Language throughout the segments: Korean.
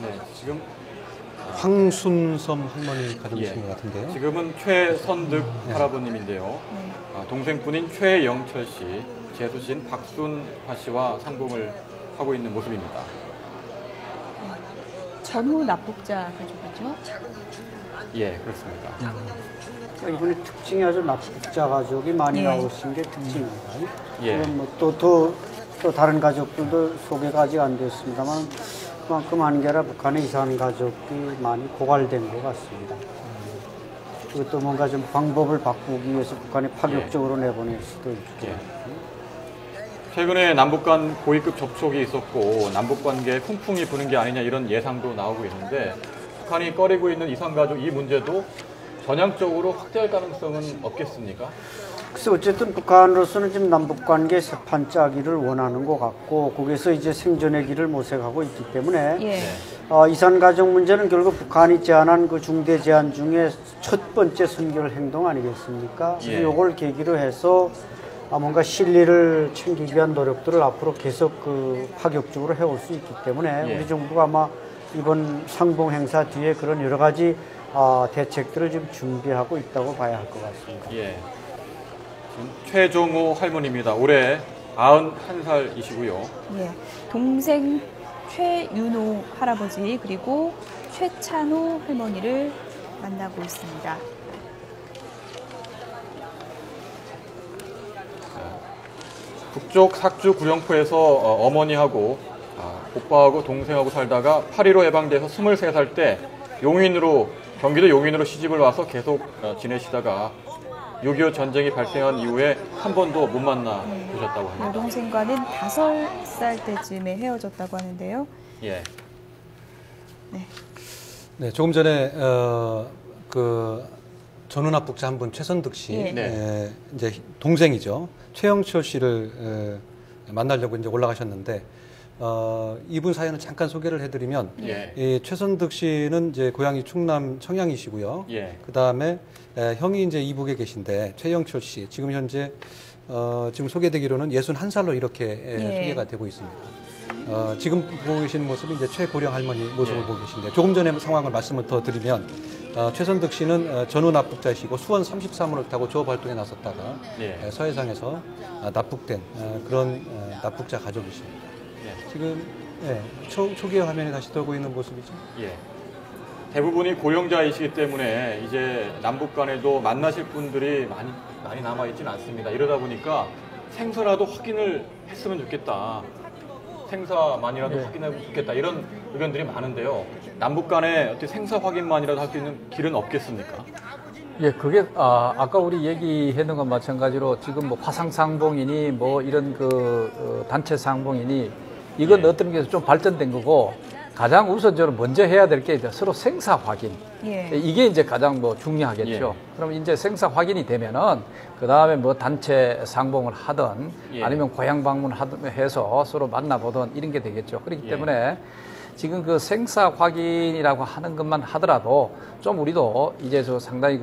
네, 지금 황순섬 할머니 가족이신 것 같은데요. 지금은 최선득 할아버님인데요. 동생분인 최영철 씨, 제수신 박순화 씨와 상봉을 하고 있는 모습입니다. 전후 납북자 가족이죠? 예, 그렇습니다. 이번에 특징이 아주 납북자 가족이 많이 예. 나오신 게 특징입니다. 예. 지금 또 다른 가족들도 소개가 아직 안 됐습니다만 그만큼 한겨라 북한에 이사한 가족이 많이 고갈된 것 같습니다. 그것도 뭔가 좀 방법을 바꾸기 위해서 북한이 파격적으로 내보낼 수도 있죠. 예. 최근에 남북 간 고위급 접촉이 있었고 남북 관계에 풍풍이 부는 게 아니냐 이런 예상도 나오고 있는데 북한이 꺼리고 있는 이산가족 이 문제도 전향적으로 확대할 가능성은 없겠습니까? 그래서 어쨌든 북한으로서는 지금 남북 관계 새판 짜기를 원하는 것 같고 거기서 이제 생존의 길을 모색하고 있기 때문에 예. 이산 가족 문제는 결국 북한이 제안한 그 중대 제안 중에 첫 번째 선결 행동 아니겠습니까? 예. 이걸 계기로 해서 뭔가 실리를 챙기기 위한 노력들을 앞으로 계속 파격적으로 해올 수 있기 때문에 예. 우리 정부가 아마 이번 상봉 행사 뒤에 그런 여러 가지 대책들을 지금 준비하고 있다고 봐야 할 것 같습니다. 예. 최종호 할머니입니다. 올해 91살이시고요. 예. 동생 최윤호 할아버지 그리고 최찬호 할머니를 만나고 있습니다. 북쪽 삭주 구령포에서 어머니하고 오빠하고 동생하고 살다가 8.15 해방돼서 23살 때 경기도 용인으로 시집을 와서 계속 지내시다가 6.25 전쟁이 발생한 이후에 한 번도 못 만나 보셨다고 합니다. 여동생과는 5살 때쯤에 헤어졌다고 하는데요. 예. 네, 조금 전에 그 전후 납북자 한 분 최선득 씨, 네. 이제 동생이죠. 최영철 씨를 만나려고 이제 올라가셨는데 이분 사연을 잠깐 소개를 해드리면 이 최선득 씨는 이제 고향이 충남 청양이시고요. 그 다음에 형이 이제 이북에 계신데 최영철 씨 지금 현재 지금 소개되기로는 61살로 이렇게 소개가 되고 있습니다. 지금 보고 계신 모습이 이제 최고령 할머니 모습을 보고 계신데 조금 전에 상황을 말씀을 더 드리면 최선득 씨는 전후 납북자이시고 수원 33호를 타고 조업 활동에 나섰다가 서해상에서 납북된 그런 납북자 가족이십니다. 지금 초기화 화면에 다시 들고 있는 모습이죠. 예. 대부분이 고령자이시기 때문에 이제 남북 간에도 만나실 분들이 많이 남아있지는 않습니다. 이러다 보니까 생사라도 확인을 했으면 좋겠다. 생사만이라도 확인하고 좋겠다. 이런 의견들이 많은데요. 남북 간에 어떻게 생사 확인만이라도 할 수 있는 길은 없겠습니까? 예, 그게 아까 우리 얘기했는 건 마찬가지로 지금 뭐 화상 상봉이니 뭐 이런 단체 상봉이니 이건 어떤 게 좀 발전된 거고 가장 우선적으로 먼저 해야 될 게 서로 생사 확인. 이게 이제 가장 중요하겠죠. 그럼 이제 생사 확인이 되면은 그 다음에 뭐 단체 상봉을 하든 아니면 고향 방문해서 서로 만나보든 이런 게 되겠죠. 그렇기 때문에 지금 그 생사 확인이라고 하는 것만 하더라도 좀 우리도 이제 상당히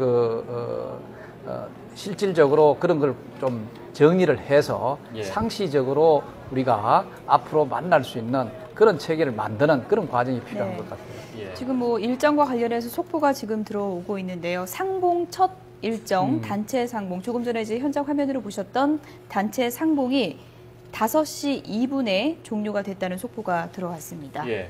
실질적으로 그런 걸 좀 정리를 해서 상시적으로 우리가 앞으로 만날 수 있는 그런 체계를 만드는 그런 과정이 필요한 것 같아요. 지금 뭐 일정과 관련해서 속보가 지금 들어오고 있는데요. 상봉 첫 일정, 단체 상봉. 조금 전에 이제 현장 화면으로 보셨던 단체 상봉이 5시 2분에 종료가 됐다는 속보가 들어왔습니다. 예.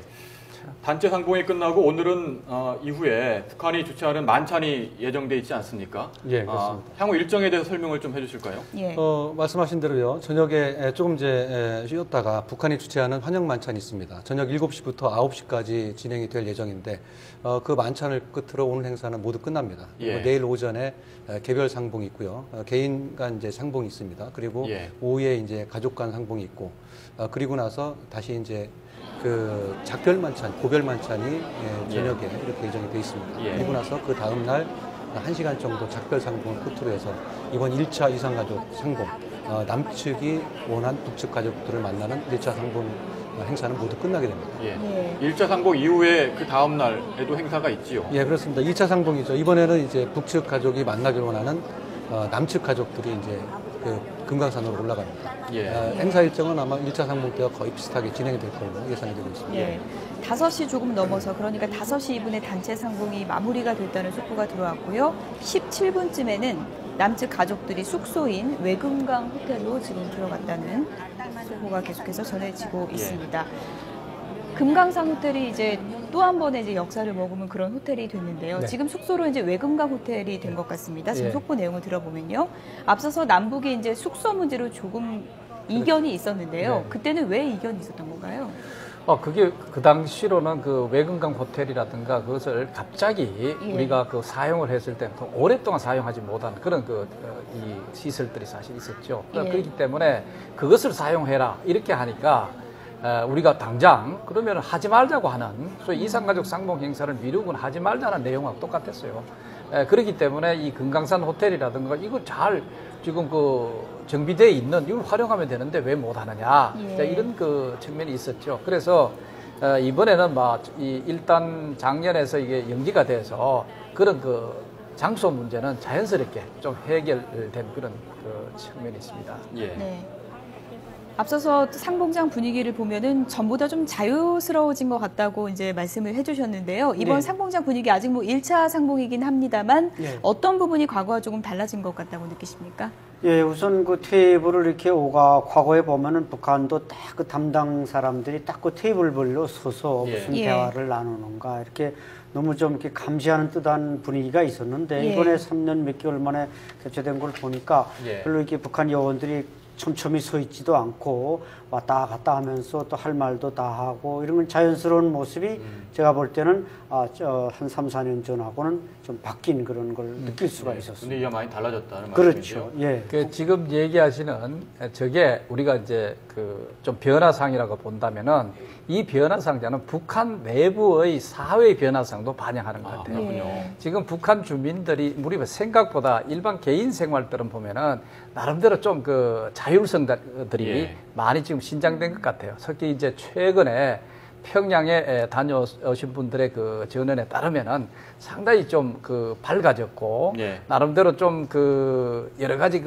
단체 상봉이 끝나고 오늘은 이후에 북한이 주최하는 만찬이 예정돼 있지 않습니까? 예, 그렇습니다. 향후 일정에 대해서 설명을 좀 해주실까요? 말씀하신 대로요. 저녁에 조금 이제 쉬었다가 북한이 주최하는 환영 만찬이 있습니다. 저녁 7시부터 9시까지 진행이 될 예정인데 그 만찬을 끝으로 오늘 행사는 모두 끝납니다. 그리고 내일 오전에 개별 상봉이 있고요. 개인 간 이제 상봉이 있습니다. 그리고 오후에 이제 가족 간 상봉이 있고 그리고 나서 다시 이제 그 작별 만찬, 고별 만찬이 저녁에 이렇게 예정이 되어 있습니다. 그리고 나서 그 다음 날 1시간 정도 작별 상봉을 끝으로 해서 이번 1차 이산가족 상봉, 남측이 원한 북측 가족들을 만나는 1차 상봉 행사는 모두 끝나게 됩니다. 1차 상봉 이후에 그 다음 날에도 행사가 있지요? 예, 그렇습니다. 2차 상봉이죠. 이번에는 이제 북측 가족이 만나길 원하는 남측 가족들이 이제 그 금강산으로 올라갑니다. 예. 행사 일정은 아마 1차 상봉 때와 거의 비슷하게 진행이 될 걸로 예상이 되고 있습니다. 예. 5시 조금 넘어서 그러니까 5시 2분에 단체 상봉이 마무리가 됐다는 속보가 들어왔고요. 17분쯤에는 남측 가족들이 숙소인 외금강 호텔로 지금 들어갔다는 속보가 계속해서 전해지고 있습니다. 금강산 호텔이 이제 또 한 번의 이제 역사를 머금은 그런 호텔이 됐는데요. 네. 지금 숙소로 이제 외금강 호텔이 된 것 같습니다. 지금 예. 속보 내용을 들어보면요. 앞서서 남북이 이제 숙소 문제로 조금 이견이 있었는데요. 네. 그때는 왜 이견이 있었던 건가요? 그게 그 당시로는 그 외금강 호텔이라든가 그것을 갑자기 예. 우리가 그 사용을 했을 때 오랫동안 사용하지 못한 그런 이 시설들이 사실 있었죠. 예. 그렇기 때문에 그것을 사용해라 이렇게 하니까 우리가 당장 그러면 하지 말자고 하는 소위 이산가족 상봉 행사를 미루고는 하지 말자는 내용하고 똑같았어요. 그렇기 때문에 이 금강산 호텔이라든가 이거 잘 지금 그 정비되어 있는 이걸 활용하면 되는데 왜 못하느냐 예. 이런 그 측면이 있었죠. 그래서 이번에는 일단 작년에서 이게 연기가 돼서 그런 그 장소 문제는 자연스럽게 좀 해결된 그런 그 측면이 있습니다. 예. 네. 앞서서 상봉장 분위기를 보면은 전보다 좀 자유스러워진 것 같다고 이제 말씀을 해주셨는데요. 이번 네. 상봉장 분위기 아직 뭐 1차 상봉이긴 합니다만 네. 어떤 부분이 과거와 조금 달라진 것 같다고 느끼십니까? 예, 우선 그 테이블을 이렇게 과거에 보면은 북한도 딱 그 담당 사람들이 딱 그 테이블별로 서서 예. 무슨 예. 대화를 나누는가 이렇게 너무 좀 이렇게 감시하는 듯한 분위기가 있었는데 예. 이번에 3년 몇 개월 만에 개최된 걸 보니까 예. 별로 이렇게 북한 요원들이 촘촘히 서 있지도 않고 왔다 갔다 하면서 또 할 말도 다 하고 이런 건 자연스러운 모습이 제가 볼 때는 한 3, 4년 전하고는 좀 바뀐 그런 걸 느낄 수가 있었습니다. 분위기가 많이 달라졌다는 그렇죠. 말씀이죠. 예. 그 지금 얘기하시는 저게 우리가 이제 그 좀 변화상이라고 본다면은 이 변화상자는 북한 내부의 사회 변화상도 반영하는 것 같아요. 그렇군요. 예. 지금 북한 주민들이 우리 생각보다 일반 개인 생활들은 보면은 나름대로 좀 그 자율성들이 예. 많이 지금 신장된 것 같아요. 특히 이제 최근에 평양에 다녀오신 분들의 그 전언에 따르면은 상당히 좀 그 밝아졌고 예. 나름대로 좀 그 여러 가지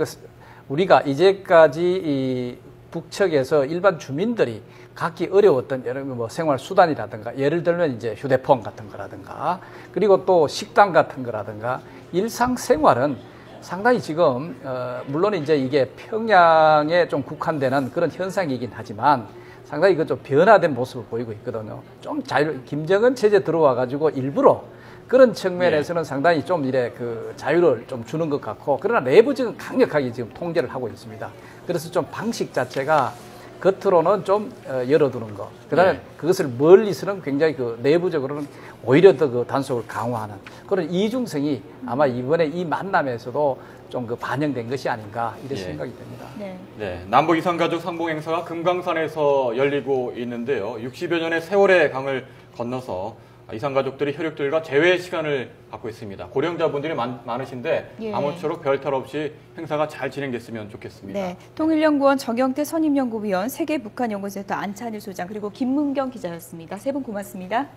우리가 이제까지 이 북측에서 일반 주민들이 갖기 어려웠던 여러 뭐 생활 수단이라든가 예를 들면 이제 휴대폰 같은 거라든가 그리고 또 식당 같은 거라든가 일상 생활은 상당히 지금 물론 이제 이게 평양에 좀 국한되는 그런 현상이긴 하지만 상당히 그 좀 변화된 모습을 보이고 있거든요. 좀 김정은 체제 들어와 가지고 일부러 그런 측면에서는 상당히 좀 이래 그 자유를 좀 주는 것 같고 그러나 내부적인 강력하게 지금 통제를 하고 있습니다. 그래서 좀 방식 자체가 겉으로는 좀 열어두는 거. 그다음에 네. 그것을 멀리서는 굉장히 그 내부적으로는 오히려 더 그 단속을 강화하는 그런 이중성이 아마 이번에 이 만남에서도 좀 그 반영된 것이 아닌가 이런 예. 생각이 듭니다. 네. 네, 남북 이산가족 상봉 행사가 금강산에서 열리고 있는데요. 60여 년의 세월의 강을 건너서 이산가족들이 혈육들과 재회 시간을 갖고 있습니다. 고령자분들이 많으신데 예. 아무쪼록 별탈 없이 행사가 잘 진행됐으면 좋겠습니다. 네. 통일연구원 정영태 선임연구위원, 세계북한연구센터 안찬일 소장, 그리고 김문경 기자였습니다. 세 분 고맙습니다.